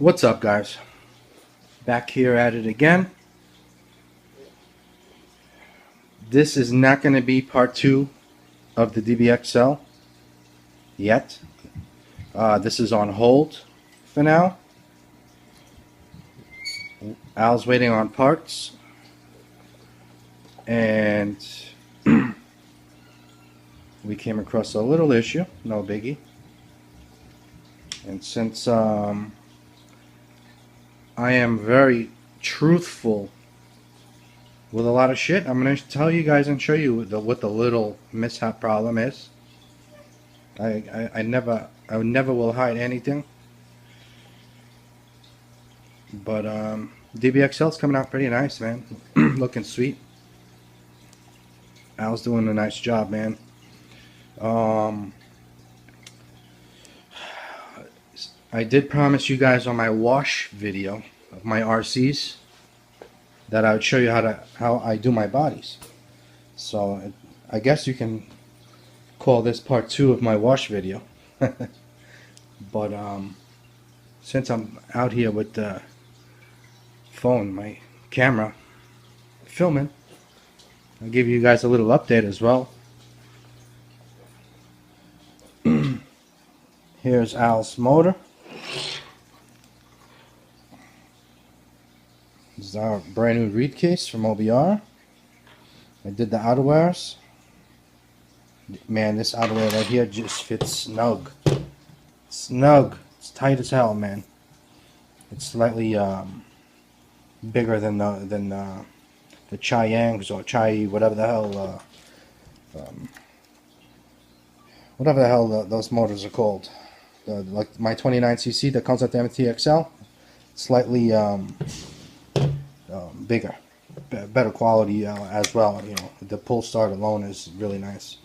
What's up, guys? Back here at it again. This is not going to be part 2 of the DBXL yet. This is on hold for now. Al's waiting on parts, and we came across a little issue, no biggie. And since I am very truthful with a lot of shit, I'm going to tell you guys and show you what the little mishap problem is. I never will hide anything. But DBXL's coming out pretty nice, man. Looking sweet. Al's doing a nice job, man. I did promise you guys on my wash video of my RCs that I would show you how I do my bodies. So I guess you can call this part 2 of my wash video. But since I'm out here with the phone, my camera, filming, I'll give you guys a little update as well. Here's Al's motor. This is our brand new reed case from OBR. I did the outerwears. Man, this outerwear right here just fits snug. Snug. It's tight as hell, man. It's slightly bigger than the Chiangs or Chai, whatever the hell those motors are called. Like my 29cc that comes with the MTXL, slightly bigger, better quality as well. You know, the pull start alone is really nice.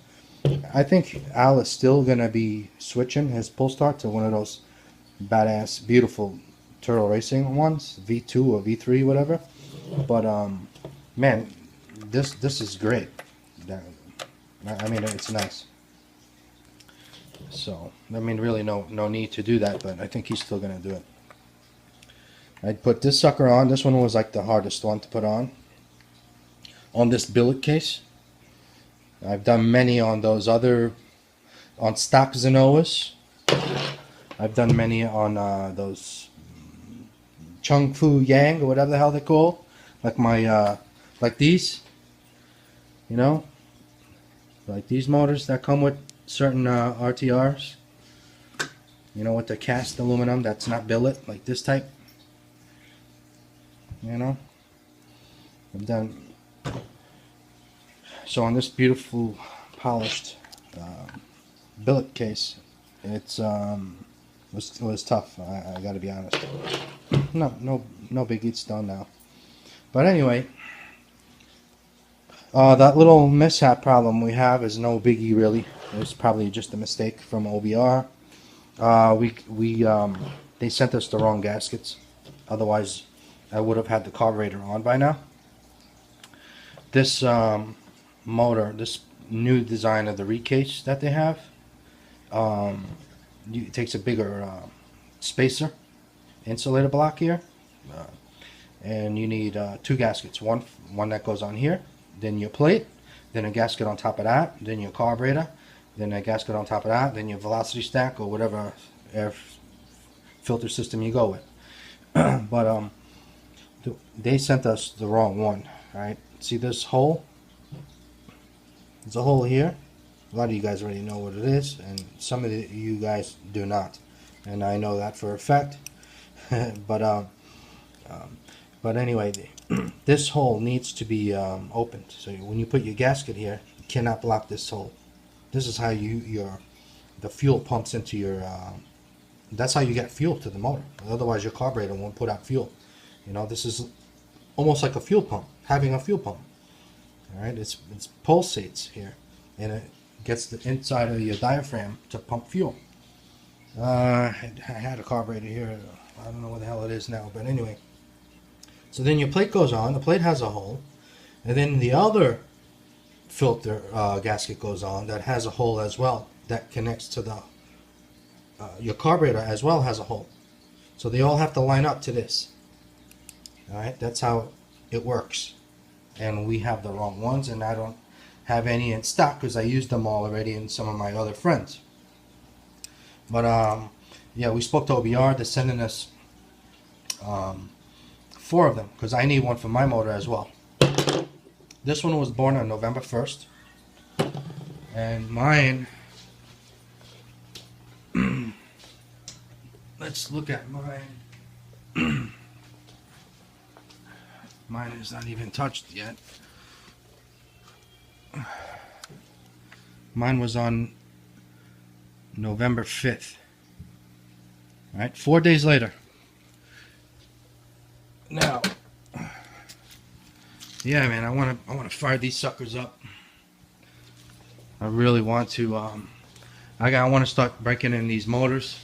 I think Al is still gonna be switching his pull start to one of those badass, beautiful turtle racing ones, V2 or V3, whatever. But man, this is great. I mean, it's nice. So I mean, really no need to do that, but I think he's still gonna do it. I'd put this sucker on. This one was like the hardest one to put on this billet case. I've done many on those on stock Zenoas. I've done many on those Chung Fu Yang or whatever the hell they're called, like my like these, you know, like these motors that come with certain RTRs, you know, with the cast aluminum that's not billet, like this type, you know. I've done. So on this beautiful polished billet case, it was tough. I got to be honest. No big. It's done now. But anyway, that little mishap problem we have is no biggie really. It's probably just a mistake from OBR. They sent us the wrong gaskets. Otherwise, I would have had the carburetor on by now. This motor, this new design of the reed case that they have, it takes a bigger spacer insulator block here, and you need 2 gaskets. One that goes on here, then your plate, then a gasket on top of that, then your carburetor, then a gasket on top of that, then your velocity stack or whatever air filter system you go with. But they sent us the wrong one. Right? See this hole? There's a hole here. A lot of you guys already know what it is, and some of you guys do not, and I know that for a fact. But anyway, this hole needs to be opened. So when you put your gasket here, you cannot block this hole. This is how the fuel pumps into your. That's how you get fuel to the motor. Otherwise, your carburetor won't put out fuel. You know, this is almost like a fuel pump, having a fuel pump. All right, it pulsates here, and it gets the inside of your diaphragm to pump fuel. I had a carburetor here. I don't know what the hell it is now, but anyway. So then your plate goes on. The plate has a hole, and then the other filter gasket goes on that has a hole as well that connects to the your carburetor as well has a hole. So they all have to line up to this. Alright, that's how it works. And we have the wrong ones, and I don't have any in stock because I used them all already in some of my other friends. But yeah, we spoke to OBR. They're sending us 4 of them because I need one for my motor as well. This one was born on November 1st, and mine, let's look at mine. Mine is not even touched yet. Mine was on November 5th. All right, 4 days later. Now, yeah, man, I want to fire these suckers up. I really want to. I want to start breaking in these motors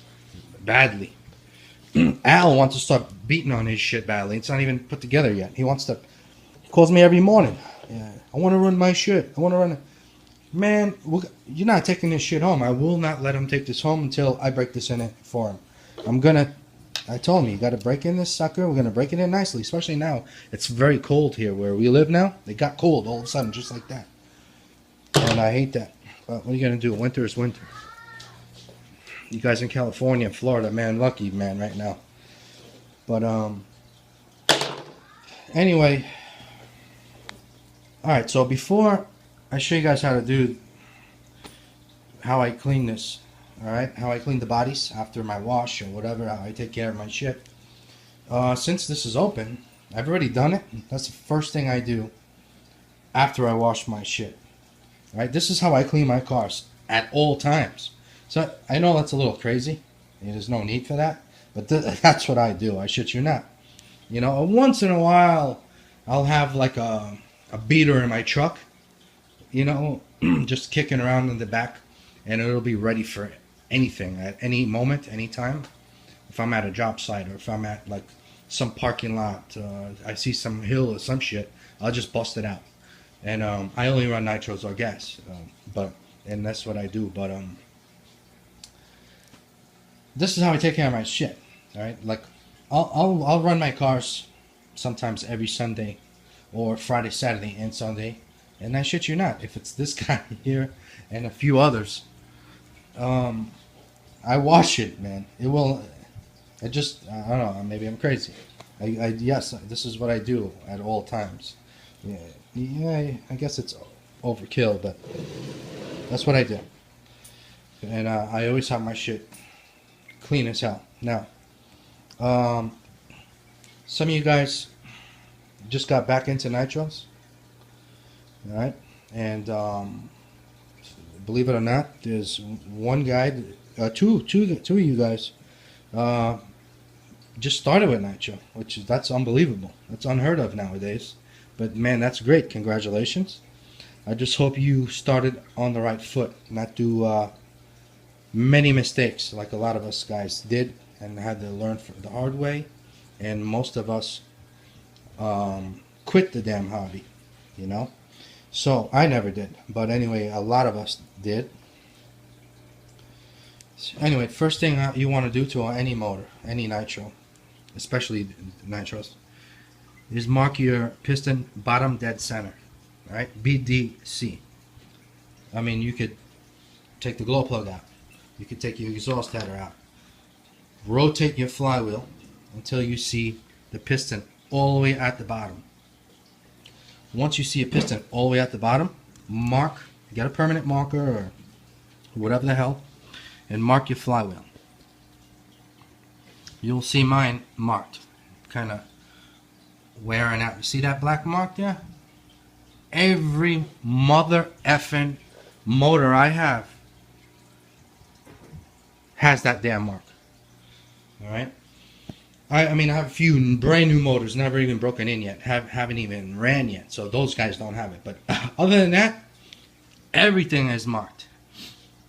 badly. Al wants to start beating on his shit badly. It's not even put together yet. He wants to. He calls me every morning. Yeah, I want to run my shit. I want to run it. Man, you're not taking this shit home. I will not let him take this home until I break this in it for him. I told him, you got to break in this sucker. We're going to break it in nicely, especially now. It's very cold here where we live now. It got cold all of a sudden, just like that. And I hate that. But what are you going to do? Winter is winter. You guys in California and Florida, man, lucky, man, right now. But, anyway. Alright, so before I show you guys how I clean this, alright, how I clean the bodies after my wash or whatever, how I take care of my shit. Since this is open, I've already done it. That's the first thing I do after I wash my shit. Alright, this is how I clean my cars at all times. So I know that's a little crazy. There's no need for that, but that's what I do. I shit you not. You know, once in a while, I'll have like a beater in my truck, you know, just kicking around in the back, and it'll be ready for anything at any moment, anytime. If I'm at a job site or if I'm at like some parking lot, I see some hill or some shit, I'll just bust it out. And I only run nitros or gas, and that's what I do. But this is how I take care of my shit. All right, like I'll run my cars sometimes every Sunday, or Friday, Saturday, and Sunday. And I shit you not, if it's this guy here and a few others, I wash it, man. I don't know, maybe I'm crazy. Yes, this is what I do at all times. Yeah, I guess it's overkill, but that's what I do. And I always have my shit clean as hell. Now, some of you guys just got back into nitros, all right, and believe it or not, there's one guy, two of you guys just started with nitro, that's unbelievable. That's unheard of nowadays. But man, that's great. Congratulations. I just hope you started on the right foot, not do many mistakes like a lot of us guys did and had to learn the hard way. And most of us quit the damn hobby, you know. So I never did, but anyway, a lot of us did. So anyway, first thing you want to do to any motor, any nitro, especially nitros, is mark your piston bottom dead center. All right, BDC. I mean, you could take the glow plug out. You could take your exhaust header out. Rotate your flywheel until you see the piston all the way at the bottom. Once you see a piston all the way at the bottom, get a permanent marker or whatever the hell, and mark your flywheel. You'll see mine marked, kind of wearing out. You see that black mark there? Every mother effing motor I have has that damn mark. Alright? I mean, I have a few brand new motors, never even broken in yet, haven't even ran yet, so those guys don't have it. But other than that, everything is marked.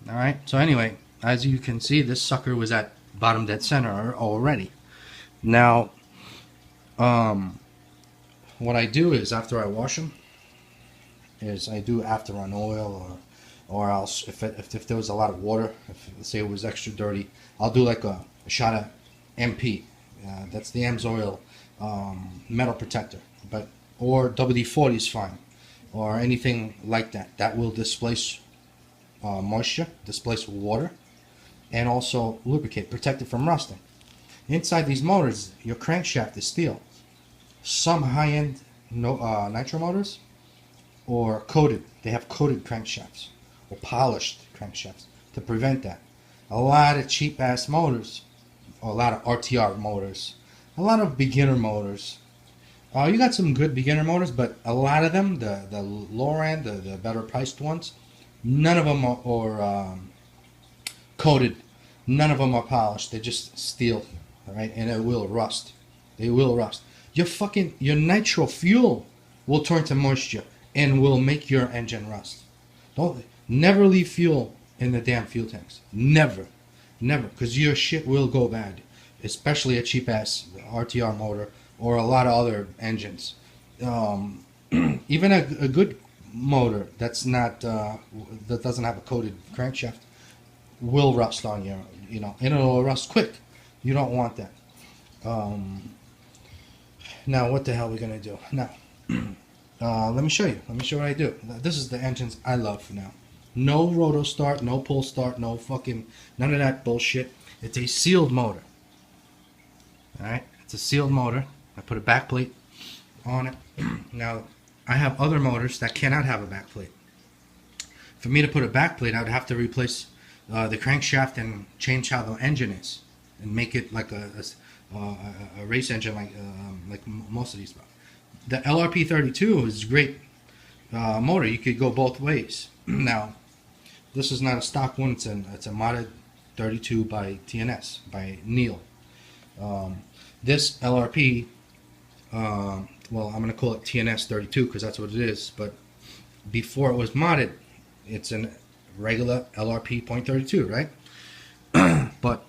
Alright? So anyway, as you can see, this sucker was at bottom dead center already. Now, what I do is after I wash them, is I do after run oil, or else if there was a lot of water, let's say it was extra dirty, I'll do like a shot of MP, That's the AMSOIL metal protector, but or WD-40 is fine, or anything like that. That will displace moisture, displace water, and also lubricate, protect it from rusting. Inside these motors, your crankshaft is steel. Some high-end nitro motors or coated. They have coated crankshafts or polished crankshafts to prevent that. A lot of cheap-ass motors, a lot of RTR motors, a lot of beginner motors. You got some good beginner motors, but a lot of them, the lower end, the better priced ones, none of them are coated. None of them are polished. They're just steel, all right, and it will rust. They will rust. Your nitro fuel will turn to moisture and will make your engine rust. Never leave fuel in the damn fuel tanks. Never, because your shit will go bad, especially a cheap ass RTR motor or a lot of other engines. Even a good motor that's not that doesn't have a coated crankshaft will rust on you, and it'll rust quick. You don't want that. Now, what the hell are we gonna do now? Let me show you. Let me show what I do. This is the engines I love now. No roto start, no pull start, no fucking none of that bullshit. It's a sealed motor. All right, it's a sealed motor. I put a backplate on it. Now, I have other motors that cannot have a backplate. For me to put a backplate, I would have to replace the crankshaft and change how the engine is, and make it like a race engine, like most of these. The LRP 32 is a great motor. You could go both ways. Now, this is not a stock one. It's a modded 32 by TNS by Neil. This LRP, well, I'm going to call it TNS 32 because that's what it is. But before it was modded, it's a regular LRP .32, right? But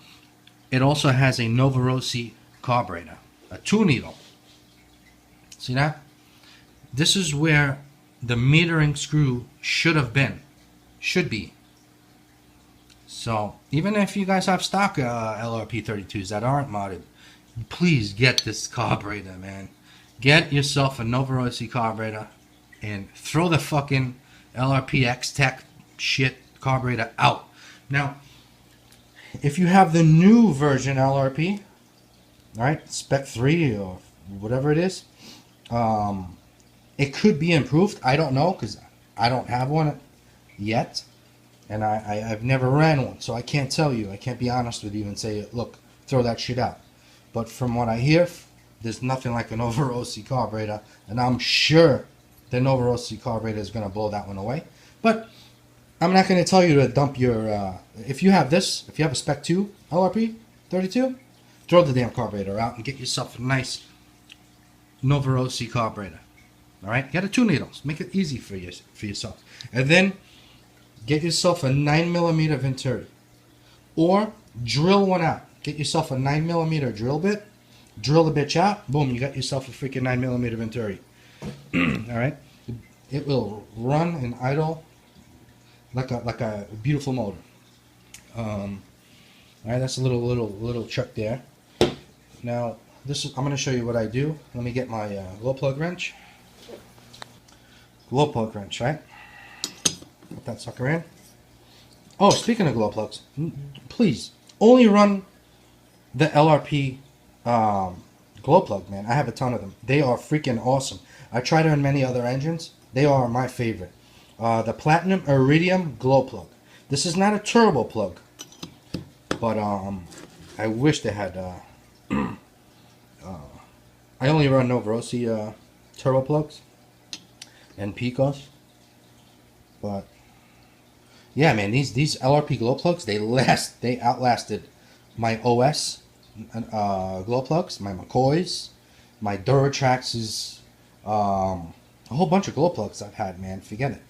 it also has a Novarossi carburetor, a 2-needle. See that? This is where the metering screw should have been, should be. So even if you guys have stock LRP 32s that aren't modded, please get this carburetor, man. Get yourself a Novarossi carburetor and throw the fucking LRP X-Tech shit carburetor out. Now, if you have the new version LRP, all right, Spec 3 or whatever it is, it could be improved. I don't know because I don't have one yet, and I've never ran one, so I can't tell you. I can't be honest with you and say, look, throw that shit out. But from what I hear, there's nothing like a Novarossi carburetor, and I'm sure the Novarossi carburetor is going to blow that one away. But I'm not going to tell you to dump your, if you have this, if you have a Spec 2 LRP 32, throw the damn carburetor out and get yourself a nice Novarossi carburetor. All right, get a 2-needles. Make it easy for yourself. And then get yourself a 9mm Venturi. Or drill one out. Get yourself a 9mm drill bit. Drill the bitch out. Boom, you got yourself a freaking 9mm Venturi. All right, it will run and idle like a beautiful motor. All right, that's a little chuck there. Now I'm going to show you what I do. Let me get my glow plug wrench. Glow plug wrench, right? Put that sucker in. Oh, speaking of glow plugs, please only run the LRP glow plug, man. I have a ton of them. They are freaking awesome. I tried them in many other engines. They are my favorite. The Platinum Iridium glow plug. This is not a turbo plug, but I wish they had. I only run Novarossi turbo plugs and Picos, but yeah, man, these LRP glow plugs, they outlasted my OS glow plugs, my McCoys, my Duratraxes, a whole bunch of glow plugs I've had, man. Forget it.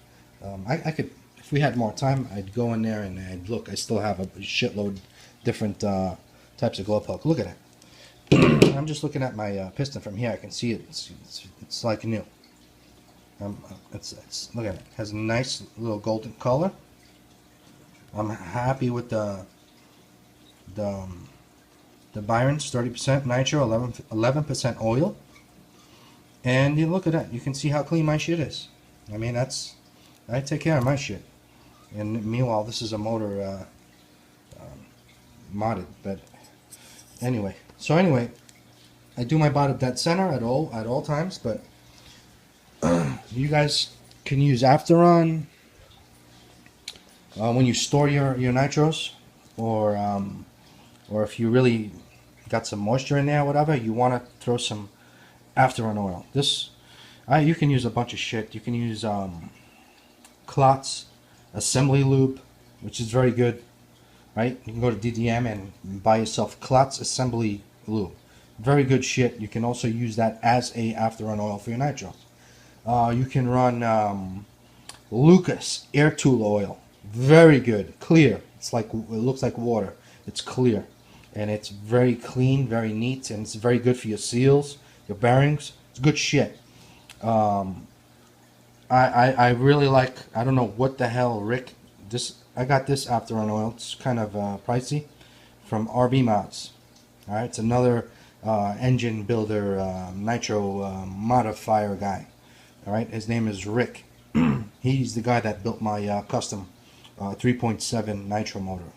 I could, if we had more time, I'd go in there and I'd look. I still have a shitload different types of glow plug. Look at it. I'm just looking at my piston from here. I can see it. It's like new. Look at it. It has a nice little golden color. I'm happy with the The Byron's 30% nitro, 11% oil. And you look at that, you can see how clean my shit is. I mean, I take care of my shit. And meanwhile, this is a motor modded, but anyway. So anyway, I do my bottom dead center at all times, but you guys can use Afteron when you store your nitros, or if you really got some moisture in there, or whatever, you want to throw some Afteron oil. You can use a bunch of shit. You can use Klotz assembly lube, which is very good, right? You can go to DDM and buy yourself Klotz assembly lube. Very good shit. You can also use that as a Afteron oil for your nitros. You can run Lucas air tool oil. Very good, clear. It looks like water. It's clear, and it's very clean, very neat, and it's very good for your seals, your bearings. It's good shit. I really like. I don't know what the hell, Rick. I got this Afteron oil. It's kind of pricey, from RB Mods. All right, it's another engine builder, nitro modifier guy. All right, his name is Rick. He's the guy that built my custom 3.7 nitro motor.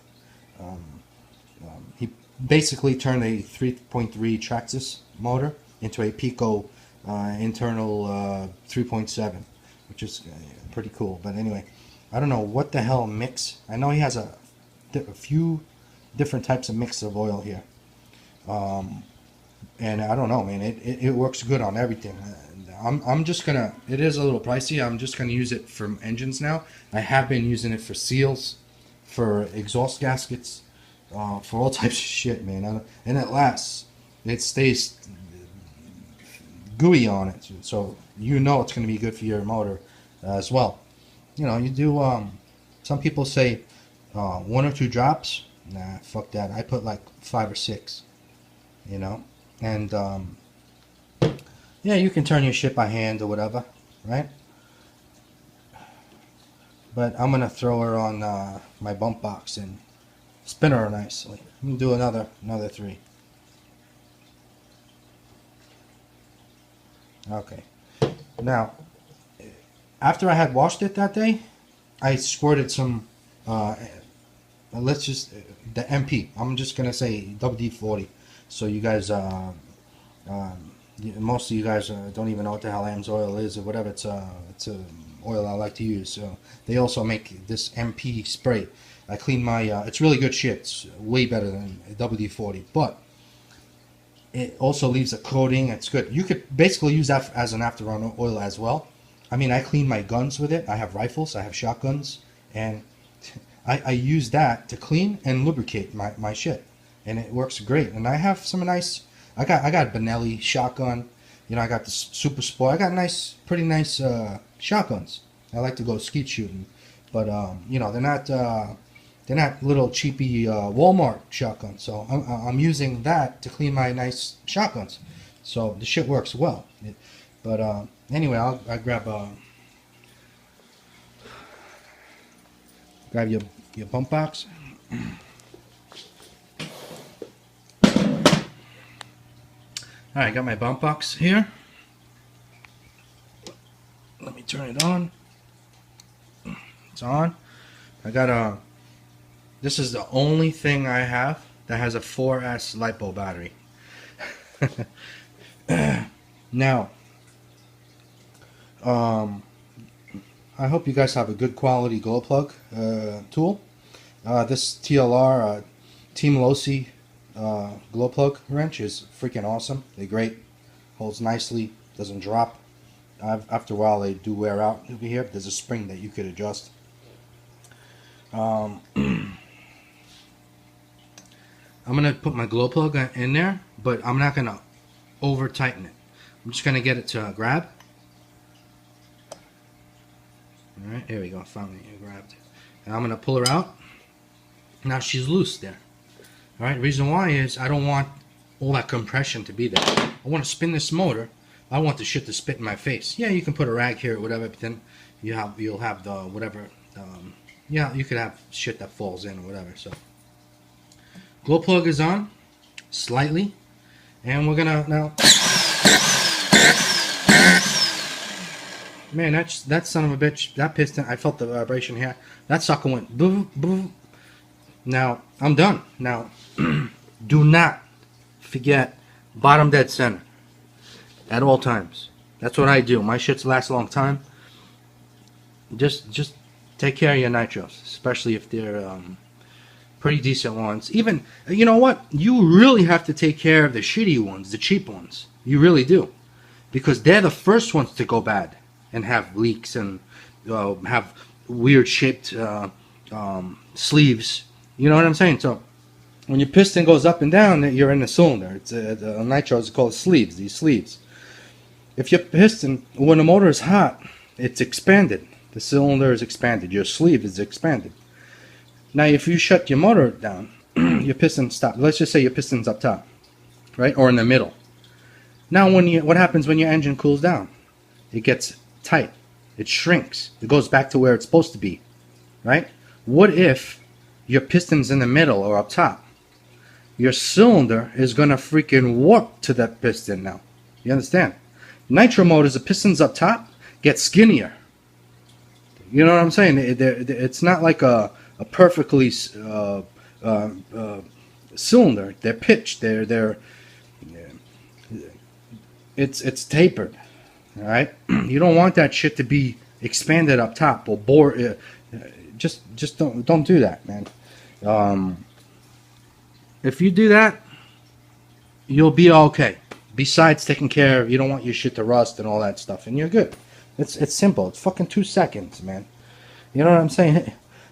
He basically turned a 3.3 Traxxas motor into a Pico internal 3.7, which is pretty cool. But anyway, I don't know what the hell mix. I know he has a few different types of mix of oil here. And I don't know, man. It works good on everything. I'm just gonna. It is a little pricey. I'm just gonna use it for engines now. I have been using it for seals, for exhaust gaskets, for all types of shit, man. And it lasts. It stays gooey on it, so you know it's gonna be good for your motor as well. You know, you do. Some people say 1 or 2 drops. Nah, fuck that. I put like 5 or 6. You know, and yeah, you can turn your shit by hand or whatever, right? But I'm gonna throw her on my bump box and spin her nicely. I'm gonna do another 3. Okay. Now, after I had washed it that day, I squirted some. Let's just the MP. I'm just gonna say WD-40. So you guys, most of you guys don't even know what the hell AMSOIL is or whatever. It's a oil I like to use. So they also make this MP spray. I clean my. It's really good shit. It's way better than WD-40, but it also leaves a coating. It's good. You could basically use that as an Afteron oil as well. I mean, I clean my guns with it. I have rifles. I have shotguns, and I use that to clean and lubricate my shit, and it works great. And I have some nice. I got a Benelli shotgun. You know, I got the Super Sport. I got pretty nice shotguns. I like to go skeet shooting, but you know, they're not little cheapy Walmart shotguns. So I'm using that to clean my nice shotguns. So the shit works well. But anyway, I'll grab your bump box. Alright, I got my bump box here. Let me turn it on. It's on. I got this is the only thing I have that has a 4S LiPo battery. Now, I hope you guys have a good quality glow plug tool. This TLR Team Losi glow plug wrench is freaking awesome. They're great. Holds nicely. Doesn't drop. After a while, they do wear out over here. There's a spring that you could adjust. I'm gonna put my glow plug in there, but I'm not gonna over tighten it. I'm just gonna get it to grab. All right, there we go. Finally, it grabbed. And I'm gonna pull her out. Now she's loose there. All right. Reason why is I don't want all that compression to be there. I want to spin this motor. I want the shit to spit in my face. Yeah, you can put a rag here or whatever, but then you'll have the whatever. Yeah, you could have shit that falls in or whatever. So, glow plug is on. slightly, and we're gonna now. Man, that son of a bitch, that piston, I felt the vibration here. That sucker went boom, boom. Now, I'm done. Now, do not forget bottom dead center at all times. That's what I do. My shits last a long time. Just take care of your nitros, especially if they're pretty decent ones. Even, you know what? You really have to take care of the shitty ones, the cheap ones. You really do. Because they're the first ones to go bad and have leaks and have weird shaped sleeves. You know what I'm saying? So when your piston goes up and down, you're in the cylinder. It's the nitros is called sleeves. These sleeves. If your piston, when the motor is hot, it's expanded. The cylinder is expanded. Your sleeve is expanded. Now, if you shut your motor down, your piston stops. Let's just say your piston's up top, right, or in the middle. Now, what happens when your engine cools down? It gets tight. It shrinks. It goes back to where it's supposed to be, right? What if your piston's in the middle or up top? Your cylinder is going to freaking warp to that piston now. You understand? Nitro motors, the piston's up top, get skinnier. You know what I'm saying? It's not like a perfectly cylinder. They're pitched. It's tapered. All right. You don't want that shit to be expanded up top or bore. Just don't do that, man. If you do that, you'll be okay. Besides taking care of, you don't want your shit to rust and all that stuff, and you're good. It's simple. It's fucking 2 seconds, man. You know what I'm saying?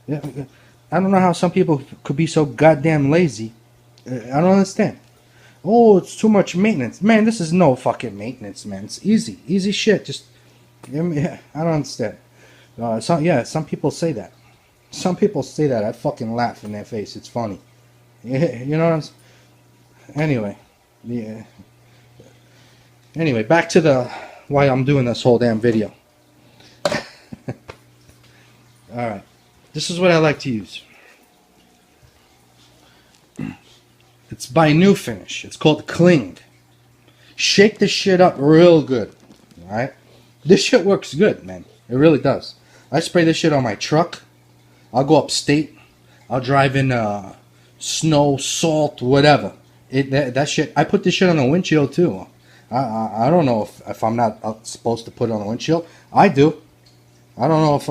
I don't know how some people could be so goddamn lazy. I don't understand. Oh, it's too much maintenance. Man, this is no fucking maintenance, man. It's easy. Easy shit. Just, I don't understand. Some people say that. Some people say that. I fucking laugh in their face. It's funny. You know what I'm saying? Anyway. Yeah. Anyway, back to why I'm doing this whole damn video. Alright. This is what I like to use. It's by New Finish. It's called Cling. Shake this shit up real good. Alright? This shit works good, man. It really does. I spray this shit on my truck. I'll go upstate. I'll drive in snow, salt, whatever. That shit. I put this shit on the windshield too. I don't know if I'm not supposed to put it on the windshield. I do. I don't know if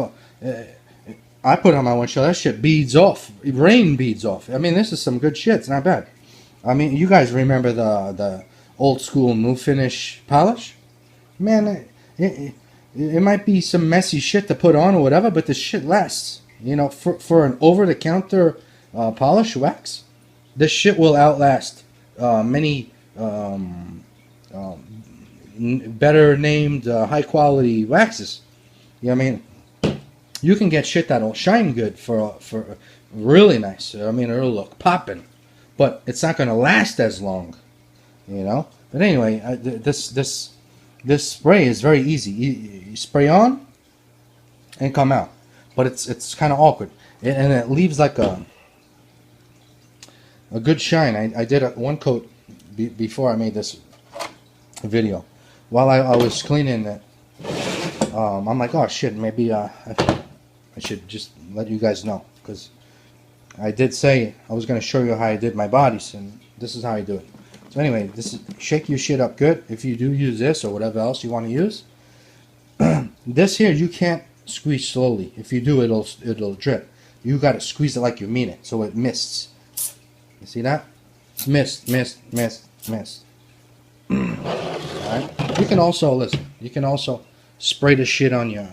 I put it on my windshield. That shit beads off. Rain beads off. I mean, this is some good shit. It's not bad. I mean, you guys remember the old school New Finish polish? Man, it might be some messy shit to put on or whatever, but the shit lasts. You know, for an over-the-counter polish wax, this shit will outlast many better named high-quality waxes. You know what I mean? You can get shit that'll shine good for really nice. I mean, it'll look popping. But it's not going to last as long, you know. But anyway, this spray is very easy. You spray on and come out, but it's kind of awkward, and it leaves like a good shine. I did one coat before I made this video. While I was cleaning it, I'm like, oh shit, maybe I should just let you guys know, because I did say I was going to show you how I did my bodies, and this is how I do it. So anyway, shake your shit up good. If you do use this or whatever else you want to use, this here you can't squeeze slowly. If you do, it'll drip. You got to squeeze it like you mean it, so it mists. You see that? It's mist. Alright. You can also listen. You can also spray the shit on your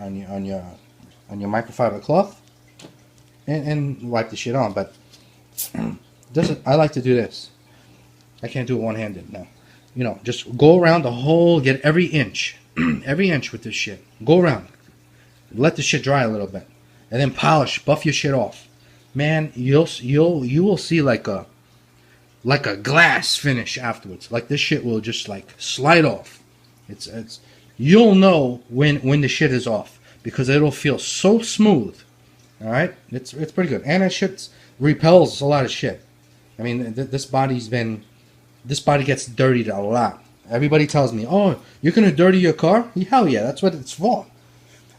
microfiber cloth. And wipe the shit on, but I like to do this. I can't do it one-handed now. You know, just go around the whole, get every inch with this shit. Go around, let the shit dry a little bit, and then polish, buff your shit off. Man, you will see like a glass finish afterwards. Like this shit will just like slide off. It's you'll know when the shit is off, because it'll feel so smooth. All right, it's pretty good, and it shit repels a lot of shit. I mean, this body's been This body gets dirtied a lot. Everybody tells me, "Oh, you're gonna dirty your car?" Hell yeah, that's what it's for.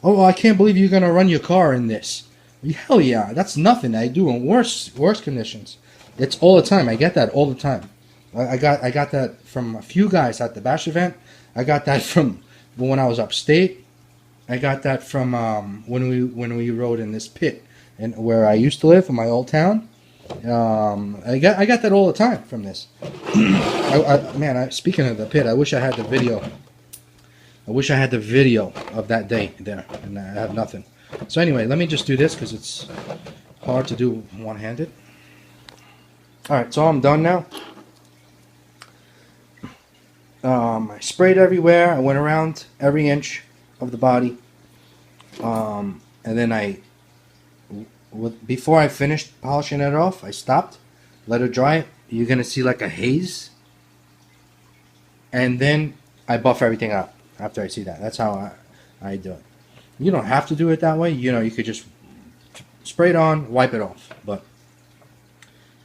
Oh, I can't believe you're gonna run your car in this. Hell yeah, that's nothing. I do in worse conditions. It's all the time. I get that all the time. I got that from a few guys at the bash event. I got that from when I was upstate. I got that from when we rode in this pit and where I used to live in my old town. I got that all the time from this. Man, speaking of the pit, I wish I had the video. I wish I had the video of that day there, and I have nothing. So anyway, let me just do this because it's hard to do one-handed. Alright, so I'm done now. I sprayed everywhere. I went around every inch of the body. And then before I finished polishing it off, I stopped, let it dry. You're going to see like a haze. And then I buff everything out after I see that. That's how I do it. You don't have to do it that way. You know, you could just spray it on, wipe it off. But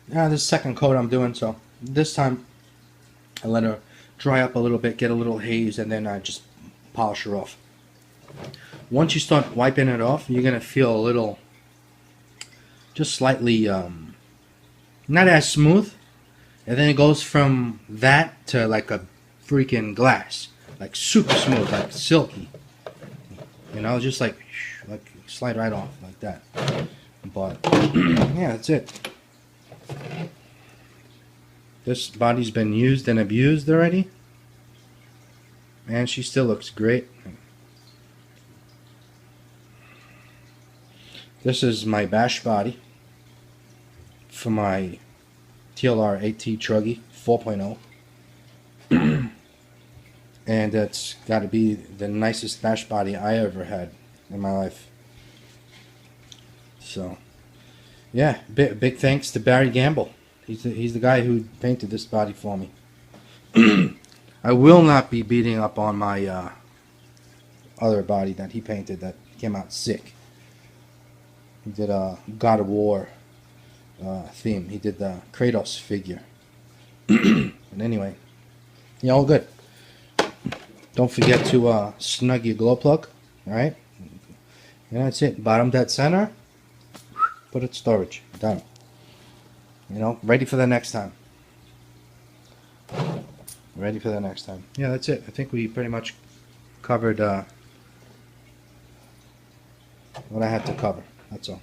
yeah, this second coat I'm doing, so this time I let her dry up a little bit, get a little haze, and then I just polish her off. Once you start wiping it off, you're gonna feel a little, just slightly, not as smooth, and then it goes from that to like a freaking glass, like super smooth, like silky. You know, just like slide right off like that. But yeah, that's it. This body's been used and abused already, and she still looks great. This is my bash body for my TLR AT Truggy 4.0. And it's got to be the nicest bash body I ever had in my life. So, yeah, big thanks to Barry Gamble. He's the guy who painted this body for me. I will not be beating up on my other body that he painted that came out sick. He did a God of War theme. He did the Kratos figure. But anyway, yeah, all good. Don't forget to snug your glow plug. Alright? And that's it. Bottom dead center. Put it in storage. Done. You know, ready for the next time. Ready for the next time. Yeah, that's it. I think we pretty much covered what I had to cover. That's all.